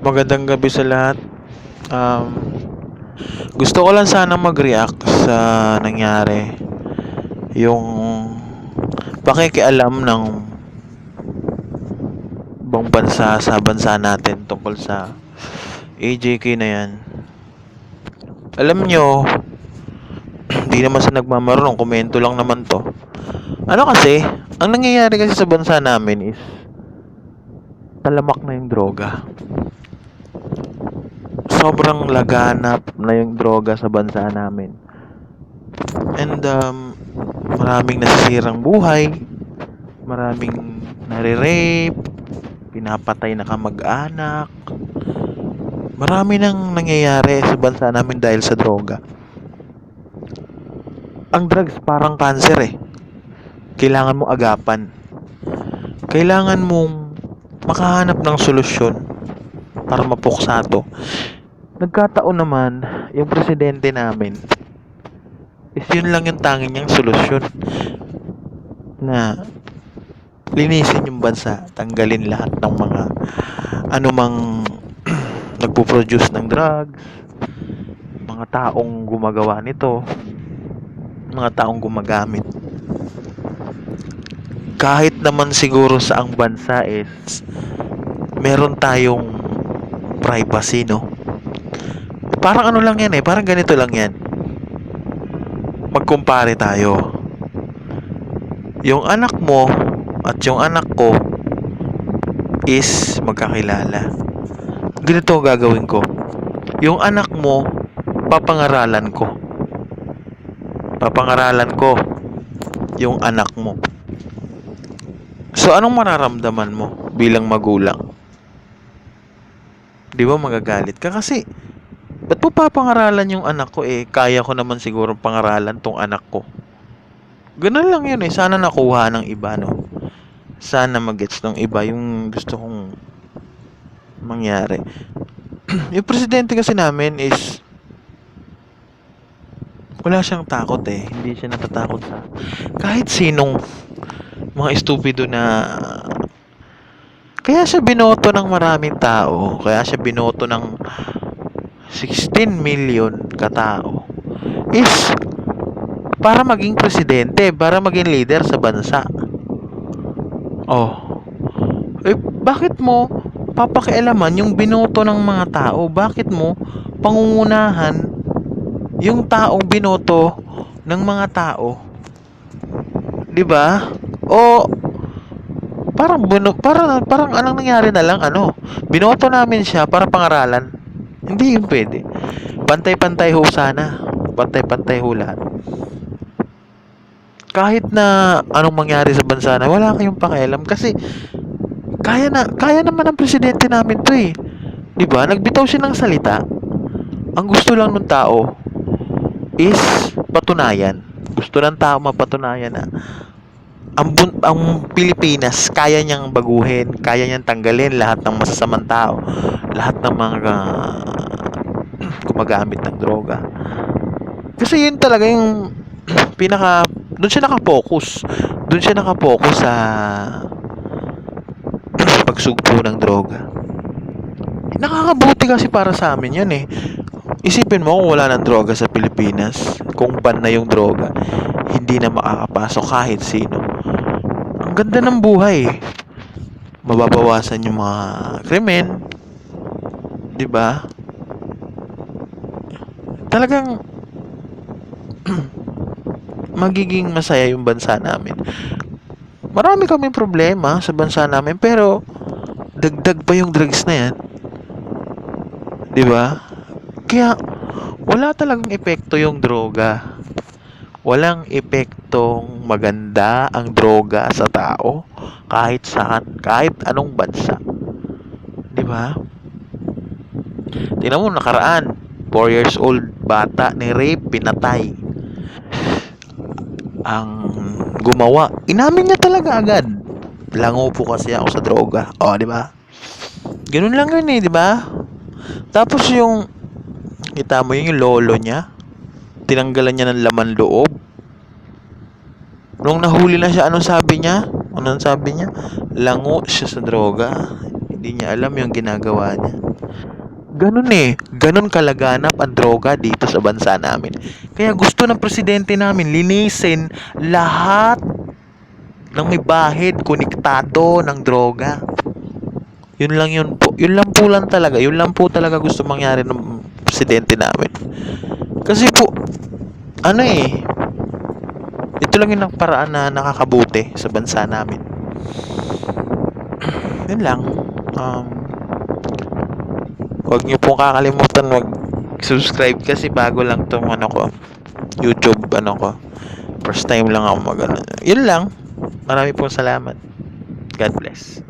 Magandang gabi sa lahat. Um, Gusto ko lang sana mag-react sa nangyari. Yung pakikialam ng ibang bansa sa bansa natin tungkol sa AJK na yan. Alam nyo, hindi naman sa nagmamarunong, komento lang naman to. Ano kasi, ang nangyayari kasi sa bansa namin is talamak na yung droga. Sobrang laganap na yung droga sa bansa namin. And maraming nasisirang buhay, maraming nare-rape, pinapatay na kamag-anak. Marami nang nangyayari sa bansa namin dahil sa droga. Ang drugs parang cancer eh. Kailangan mo agapan. Kailangan mong makahanap ng solusyon para mapuksa to. Nagkataon naman, yung presidente namin is yun lang yung tanging niyang solusyon na linisin yung bansa, tanggalin lahat ng mga anumang nagpo-produce ng drugs, mga taong gumagawa nito, mga taong gumagamit. Kahit naman siguro sa ang bansa is meron tayong privacy, no? Parang ano lang yan eh, parang ganito lang yan. Magkumpare tayo. Yung anak mo at yung anak ko is magkakilala. Ganito ang gagawin ko. Yung anak mo, papangaralan ko. Papangaralan ko yung anak mo. So, anong mararamdaman mo bilang magulang? Di ba magagalit ka? Kasi, ba't mo papangaralan yung anak ko eh? Kaya ko naman siguro pangaralan tong anak ko. Ganun lang yun eh. Sana nakuha ng iba, no? Sana magets ng iba yung gusto kong mangyari. Yung presidente kasi namin is wala siyang takot eh. Hindi siya natatakot sa kahit sinong mga estupido na kaya siya binoto ng maraming tao. Kaya siya binoto ng 16 million katao is para maging presidente, para maging leader sa bansa. Oh, eh bakit mo papakialaman yung binoto ng mga tao? Bakit mo pangungunahan yung taong binoto ng mga tao? 'Di ba? O parang anong nangyari na lang binoto namin siya para pangaralan. Hindi yun pwede. Pantay-pantay ho sana. Pantay-pantay ho lahat. Kahit na anong mangyari sa bansa na wala kayong pakialam kasi kaya naman ng presidente namin to eh. 'Di ba? Nagbitaw siya ng salita. Ang gusto lang ng tao is patunayan. Gusto ng tao mapatunayan na ang Pilipinas kaya niyang baguhin, kaya niyang tanggalin lahat ng masasamang tao, lahat ng mga gumagamit ng droga. Kasi yun talaga yung doon siya nakapokus. Doon siya nakapokus sa pagsugpo ng droga. Nakakabuti kasi para sa amin yun eh. Isipin mo kung wala ng droga sa Pilipinas, kung ban na yung droga, hindi na makakapasok kahit sino. Ang ganda ng buhay. Mababawasan yung mga krimen, 'di ba? Talagang magiging masaya yung bansa namin. Marami kaming problema sa bansa namin pero dagdag pa yung drugs na yan. 'Di ba? Kaya wala talagang epekto yung droga. Walang epektong maganda ang droga sa tao kahit saan, kahit anong bansa. 'Di ba? Tingnan mo nakaraan, 4 years old bata ni rape, pinatay. Ang gumawa, inamin niya talaga agad. Lango po kasi ako sa droga. Oh, 'di ba? Ganun lang 'yun eh, 'di ba? Tapos yung kita mo yung lolo niya, tinanggalan niya ng laman loob. Nung nahuli na siya, anong sabi niya? Anong sabi niya? Lango siya sa droga. Hindi niya alam yung ginagawa niya. Ganun eh. Ganun kalaganap ang droga dito sa bansa namin. Kaya gusto ng presidente namin linisin lahat ng may bahid konektado ng droga. Yun lang yun po. Yun lang po lang talaga. Yun lang po talaga gusto mangyari ng presidente namin. Kasi po, ano eh, ito lang yung paraan na nakakabuti sa bansa namin. Yun lang. Um, Huwag niyo pong kakalimutan mag-subscribe kasi bago lang tong ano ko, YouTube ano ko. First time lang ako mag ano. Yun lang. Marami pong salamat. God bless.